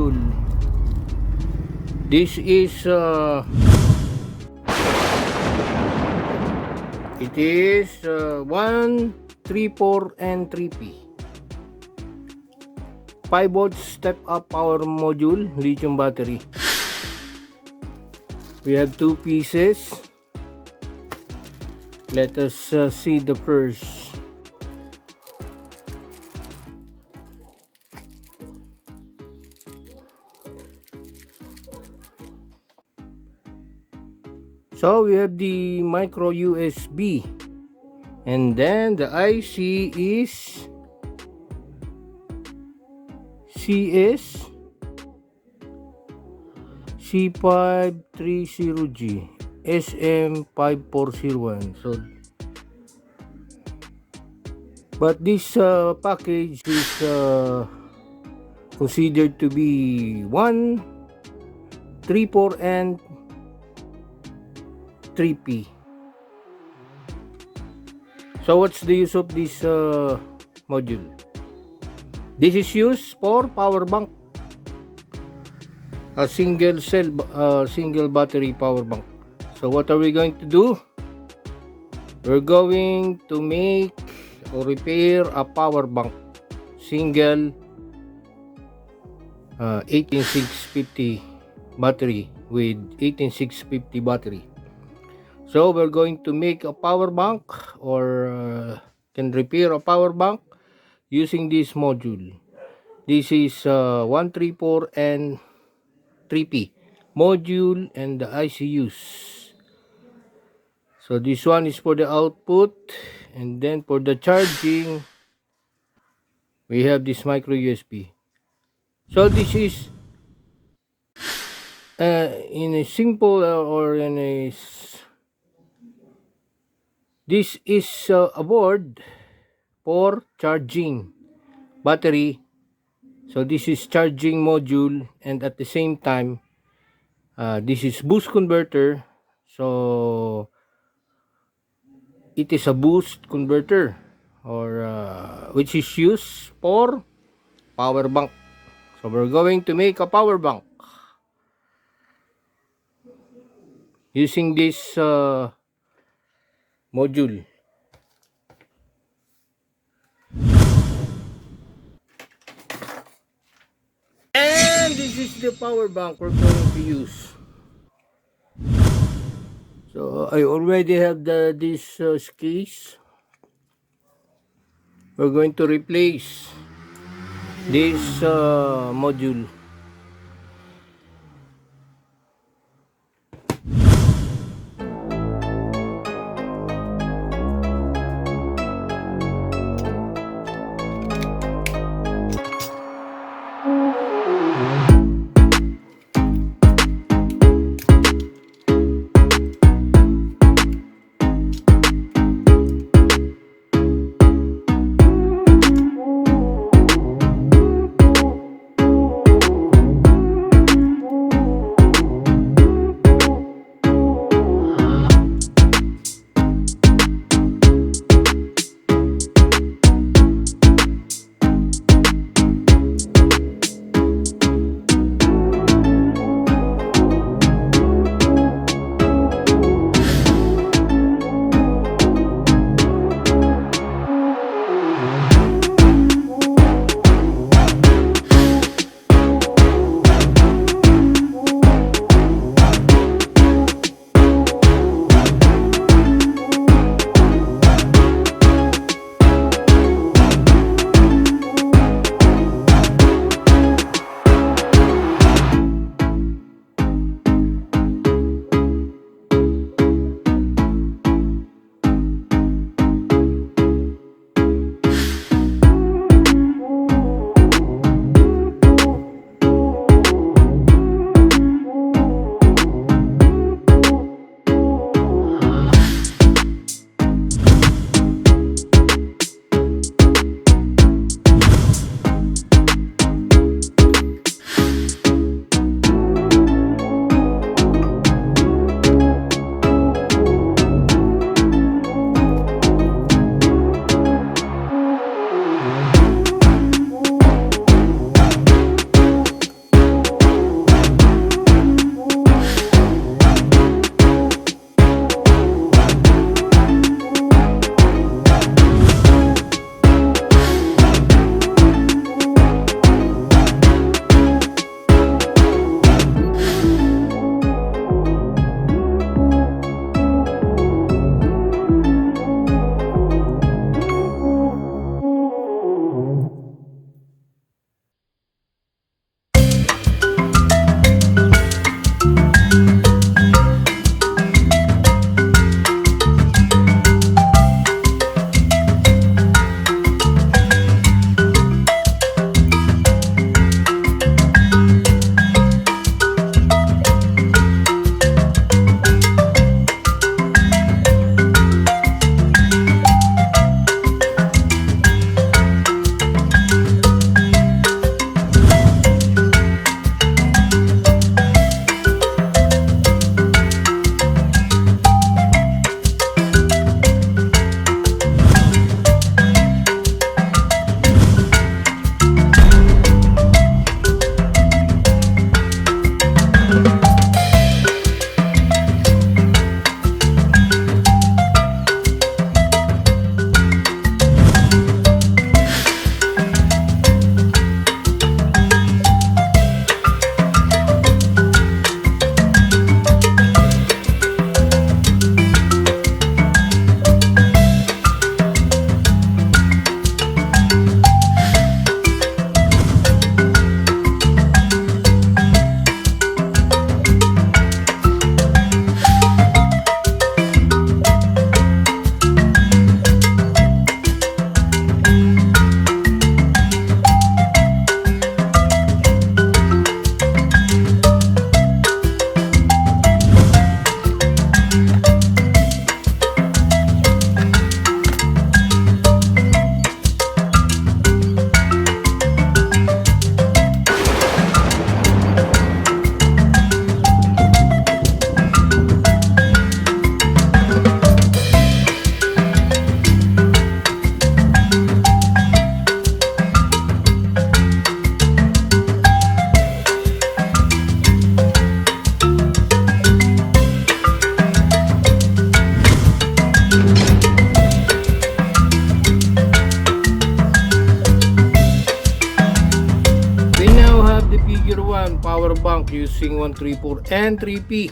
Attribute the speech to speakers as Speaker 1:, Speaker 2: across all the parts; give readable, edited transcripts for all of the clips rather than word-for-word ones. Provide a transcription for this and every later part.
Speaker 1: module. This is it is 1, 3, 4 and 3P. 5 volts step up power module, lithium battery. We have 2 pieces. Let us see the first. So we have the micro USB, and then the IC is CS C530G SM5401. So but this package is considered to be 1, 3, 4 and 3P. So what's the use of this module? This is used for power bank, a single cell single battery power bank. So what are we going to do? We're going to make or repair a power bank, single 18650 battery with 18650 battery. So we're going to make a power bank, or can repair a power bank using this module. This is 134 and 3P module and the ICUs. So this one is for the output, and then for the charging we have this micro USB. So this is in a simple or in a this is a board for charging battery. So this is charging module, and at the same time this is boost converter. So it is a boost converter, or which is used for power bank. So we're going to make a power bank using this module. And this is the power bank we're going to use. So I already have this case. We're going to replace this module. power bank using 134 and 3P.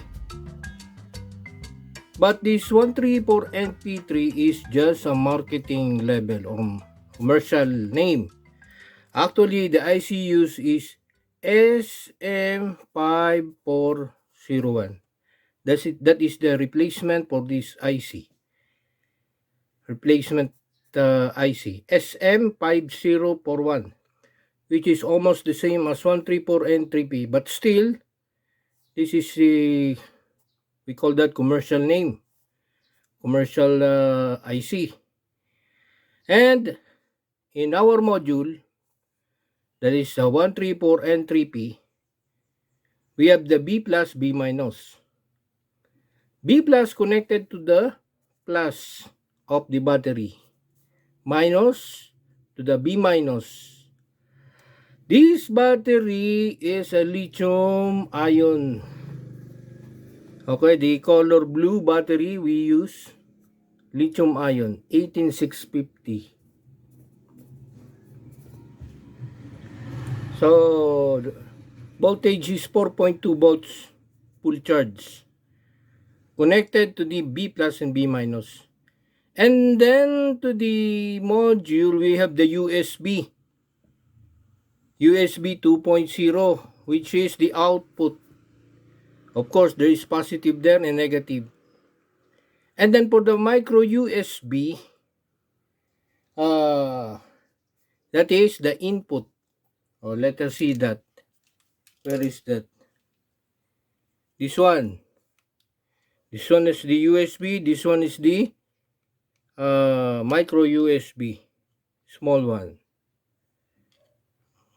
Speaker 1: But this 134 and P3 is just a marketing label or commercial name. Actually, the IC used is SM5401. That is the replacement for this IC. Replacement IC. SM5041. Which is almost the same as 134 and 3P. But still, this is we call that commercial name. Commercial IC. And in our module, that is 134 and 3P, we have the B plus, B minus. B plus connected to the plus of the battery, minus to the B minus. This battery is a lithium ion. Okay, the color blue battery we use lithium ion 18650. So voltage is 4.2 volts full charge connected to the B plus and B minus. And then to the module we have the USB 2.0, which is the output. Of course, there is positive there and negative. And then for the micro USB, that is the input. Oh, let us see that. Where is that? This one. This one is the USB. This one is the micro USB. Small one.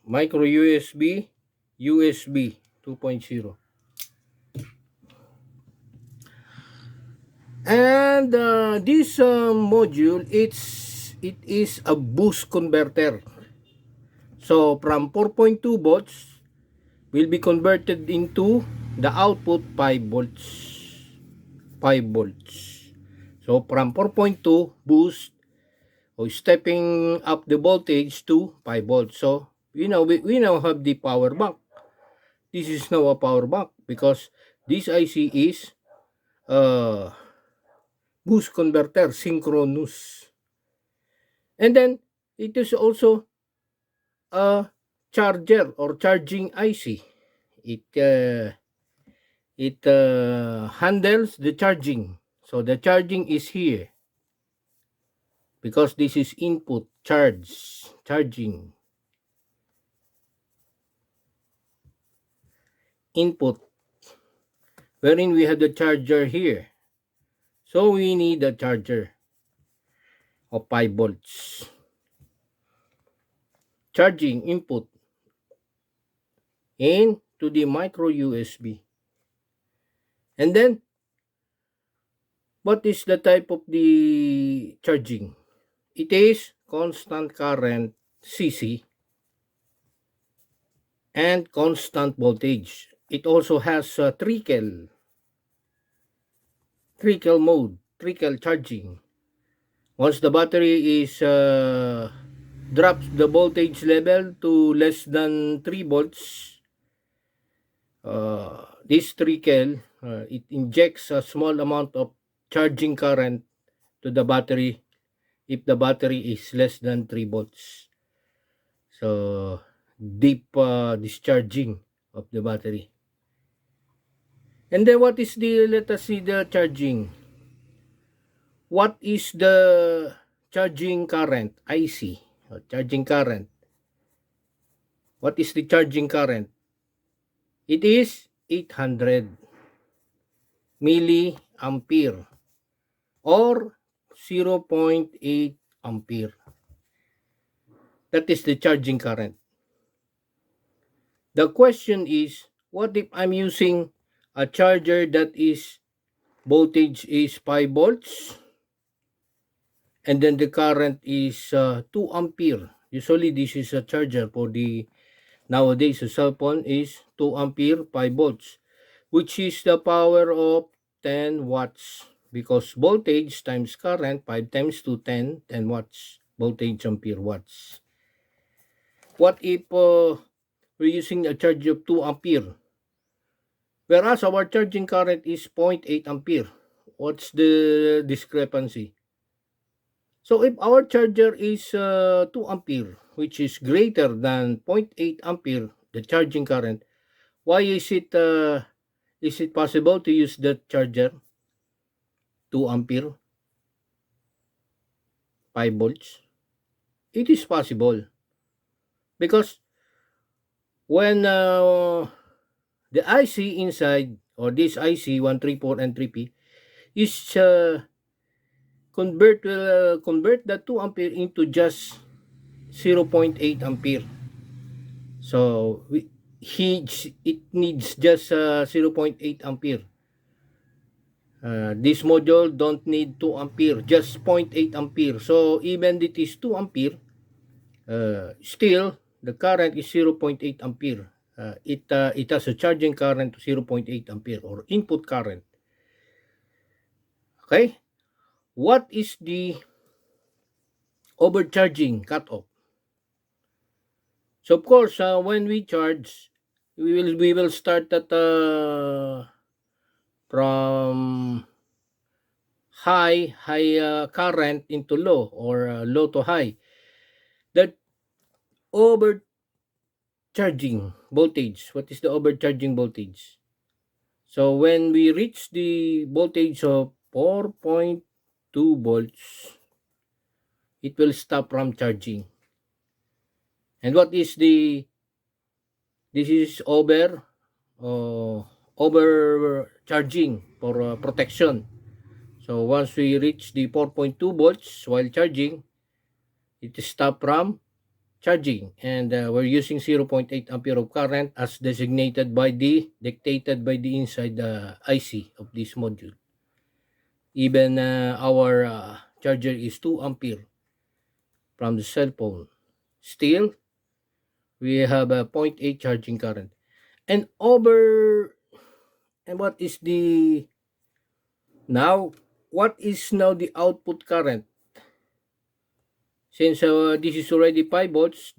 Speaker 1: Micro USB, USB 2.0. And this module, it is a boost converter. So from 4.2 volts will be converted into the output 5 volts. 5 volts. So from 4.2 boost or stepping up the voltage to 5 volts. So we now have the power bank. This is now a power bank because this IC is boost converter, synchronous. And then it is also a charger or charging IC. It handles the charging. So the charging is here because this is input charging. Input, wherein we have the charger here. So we need a charger of 5 volts. Charging input into the micro USB. And then, what is the type of the charging? It is constant current CC and constant voltage. It also has a trickle mode, trickle charging. Once the battery is drops the voltage level to less than 3 volts, this trickle, it injects a small amount of charging current to the battery if the battery is less than 3 volts. So deep discharging of the battery. And then what is let us see the charging. What is the charging current? IC, charging current. What is the charging current? It is 800 milliampere or 0.8 ampere. That is the charging current. The question is, what if I'm using a charger that is voltage is 5 volts and then the current is 2 ampere. Usually this is a charger for the nowadays a cell phone is 2 ampere 5 volts, which is the power of 10 watts because voltage times current 5 times 2 10 watts voltage ampere watts. What if we're using a charge of 2 ampere? whereas our charging current is 0.8 ampere. What's the discrepancy? So if our charger is 2 ampere, which is greater than 0.8 ampere, the charging current, why is it possible to use that charger 2 ampere, 5 volts? It is possible because when the IC inside, or this IC 134 and 3P, is convert the 2 ampere into just 0.8 ampere. So it needs just 0.8 ampere. This module don't need 2 ampere, just 0.8 ampere. So even it is 2 ampere, still the current is 0.8 ampere. It has a charging current of 0.8 ampere, or input current. Okay, what is the overcharging cutoff? So of course, when we charge, we will start at from high current into low, or low to high. That overcharging voltage. What is the overcharging voltage? So when we reach the voltage of 4.2 volts, it will stop from charging. And what is this is overcharging for protection. So once we reach the 4.2 volts while charging, it is stop from charging, and we're using 0.8 ampere of current as dictated by the inside the IC of this module. Even our charger is 2 ampere from the cell phone, still we have a 0.8 charging current. And what is now the output current? Since this is already 5 volts,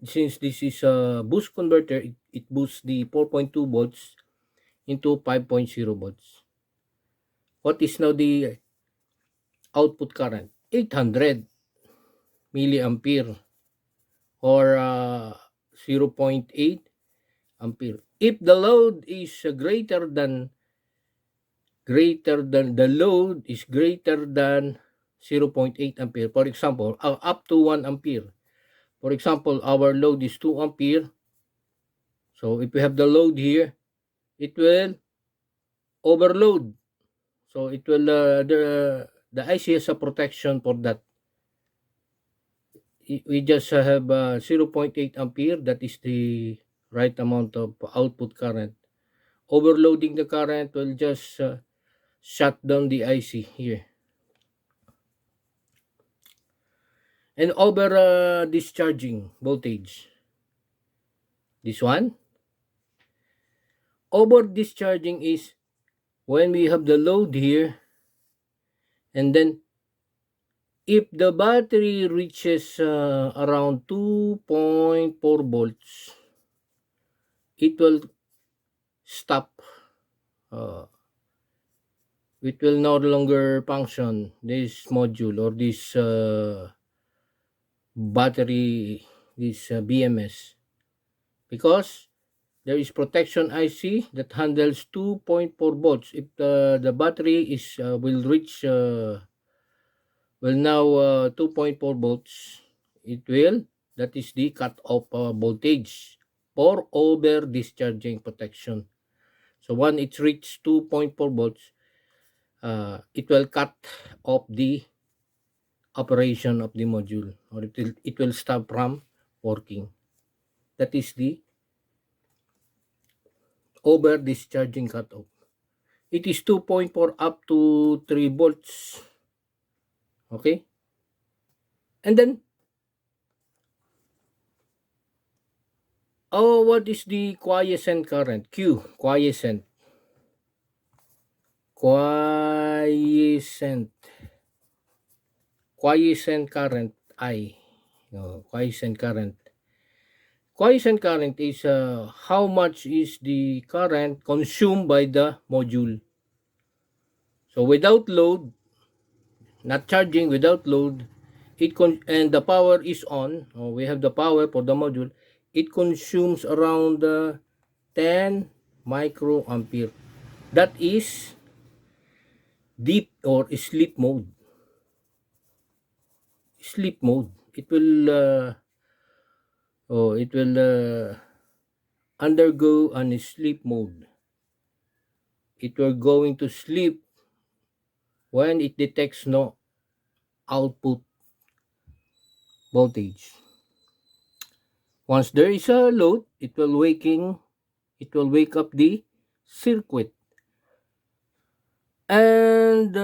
Speaker 1: since this is a boost converter, it boosts the 4.2 volts into 5.0 volts. What is now the output current? 800 milliampere, or 0.8 ampere. If the load is greater than the load is greater than 0.8 ampere, for example, up to 1 ampere. For example, our load is 2 ampere. So if we have the load here, it will overload. So it will the IC has a protection for that. We just have 0.8 ampere. That is the right amount of output current. Overloading the current will just shut down the IC here. And over discharging voltage, this one, over discharging is when we have the load here, and then if the battery reaches around 2.4 volts, it will stop. It will no longer function, this module, or this battery, this BMS, because there is protection IC that handles 2.4 volts. If the battery is will reach now 2.4 volts, that is the cut-off voltage for over discharging protection. So when it reaches 2.4 volts, it will cut off the operation of the module, or it will stop from working. That is the over discharging cutoff. It is 2.4 up to 3 volts. Okay? And then, what is the quiescent current? Q, quiescent. Quiescent current, I. Quiescent current. quiescent current is how much is the current consumed by the module. So without load, not charging, without load, and the power is on, we have the power for the module, it consumes around 10 microampere. That is deep or sleep mode. Sleep mode. It will undergo an sleep mode. It will going to sleep when it detects no output voltage. Once there is a load, it will wake up the circuit. And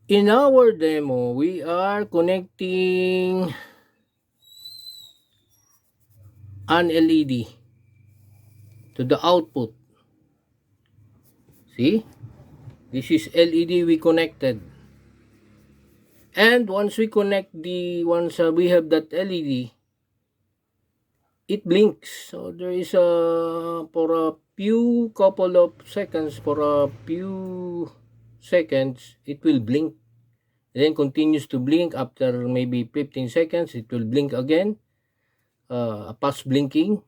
Speaker 1: in our demo, we are connecting an LED to the output. See? This is LED we connected. And once we we have that LED, it blinks. So there is for a few couple of seconds, it will blink. And then continues to blink. After maybe 15 seconds, it will blink again. Past blinking.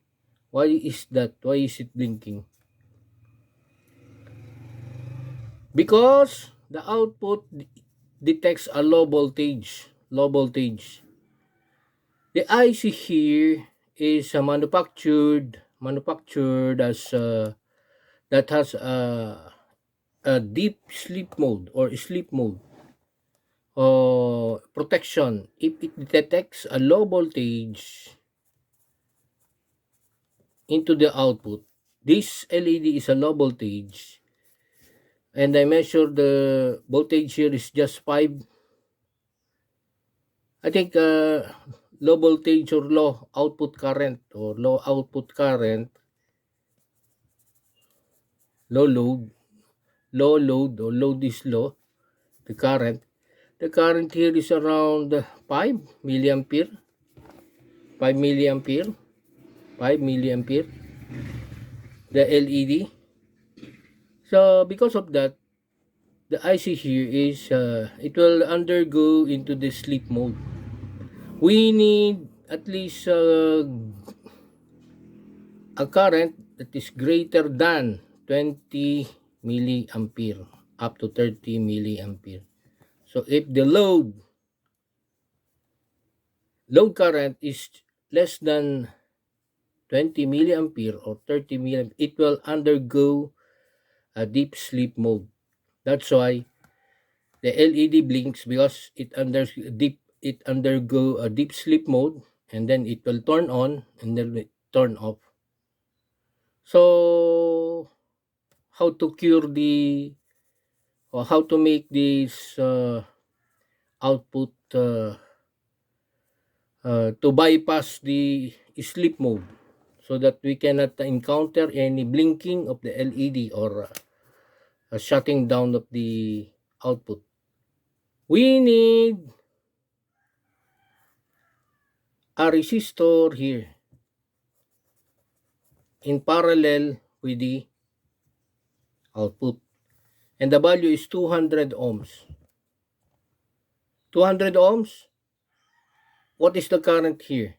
Speaker 1: Why is that? Why is it blinking? Because the output detects a low voltage. The IC here is manufactured as that has a deep sleep mode or sleep mode protection. If it detects a low voltage into the output, this LED is a low voltage, and I measure the voltage here is just 5. I think low voltage or low output current or low output current, low load or load is low, the current here is around 5 milliampere 5 milliampere 5 milliampere, the LED. So because of that, the IC here is it will undergo into the sleep mode. We need at least a current that is greater than 20 milliampere up to 30 milliampere. So if the load current is less than 20 milliampere or 30 milliampere, it will undergo a deep sleep mode. That's why the LED blinks, because it undergo a deep sleep mode, and then it will turn on and then it turn off. So how to cure or how to make this output to bypass the sleep mode, so that we cannot encounter any blinking of the LED or shutting down of the output. We need a resistor here in parallel with the output, and the value is 200 ohms. 200 ohms. What is the current here?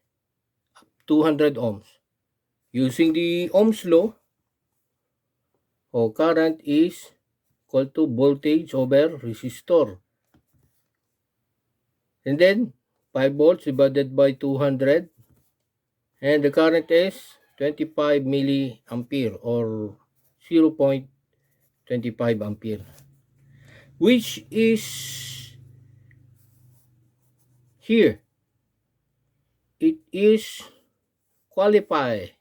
Speaker 1: 200 ohms. Using the Ohm's law, current is equal to voltage over resistor. And then 5 volts divided by 200, and the current is 25 milliampere or 0.25 ampere, which is here. It is qualified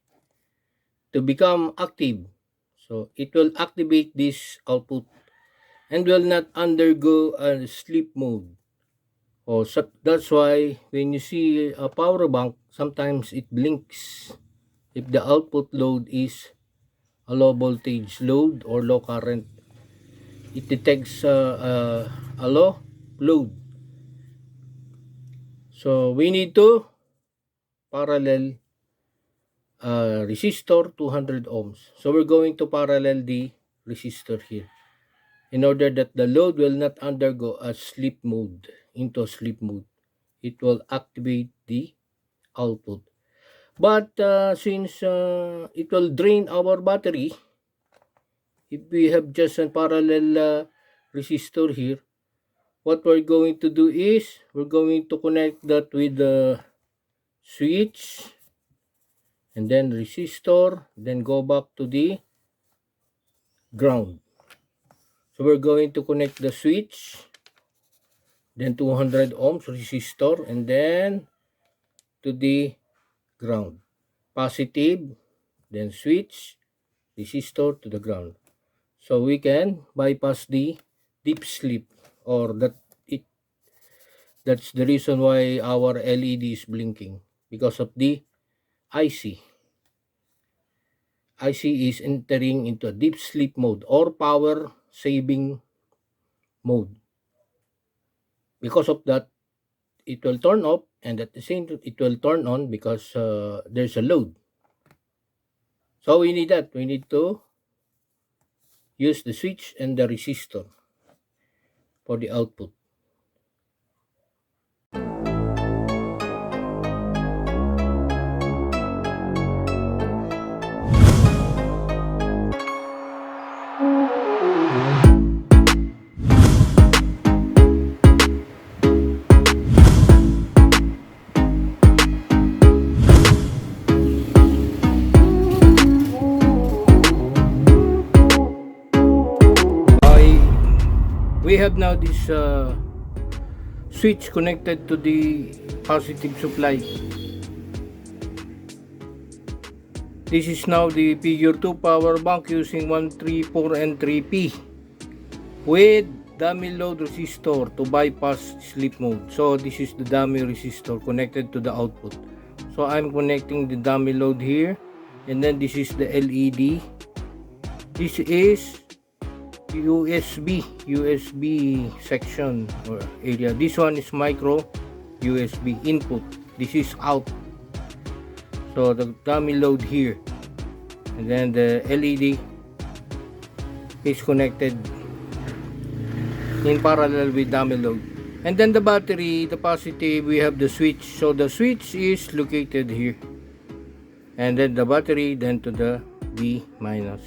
Speaker 1: to become active. So it will activate this output and will not undergo a sleep mode. So that's why when you see a power bank, sometimes it blinks if the output load is a low voltage load or low current. It detects a low load. So we need to parallel resistor 200 ohms. So we're going to parallel the resistor here in order that the load will not undergo a sleep mode, into sleep mode. It will activate the output. But since it will drain our battery, if we have just a parallel resistor here, what we're going to do is we're going to connect that with the switch and then resistor, then go back to the ground. So we're going to connect the switch, then 200 ohms resistor, and then to the ground. Positive, then switch, resistor to the ground. So we can bypass the deep sleep, or that's the reason why our LED is blinking, because of the IC. IC is entering into a deep sleep mode or power saving mode. Because of that, it will turn off, and at the same time it will turn on because there's a load. So we need that. We need to use the switch and the resistor for the output. We have now this switch connected to the positive supply. This is now the figure 2 power bank using 1, 3, 4 and 3P with dummy load resistor to bypass sleep mode. So this is the dummy resistor connected to the output. So I'm connecting the dummy load here, and then this is the LED. This is USB section or area. This one is micro USB input. This is out. So the dummy load here, and then the LED is connected in parallel with dummy load. And then the battery, the positive, we have the switch. So the switch is located here, and then the battery then to the B minus.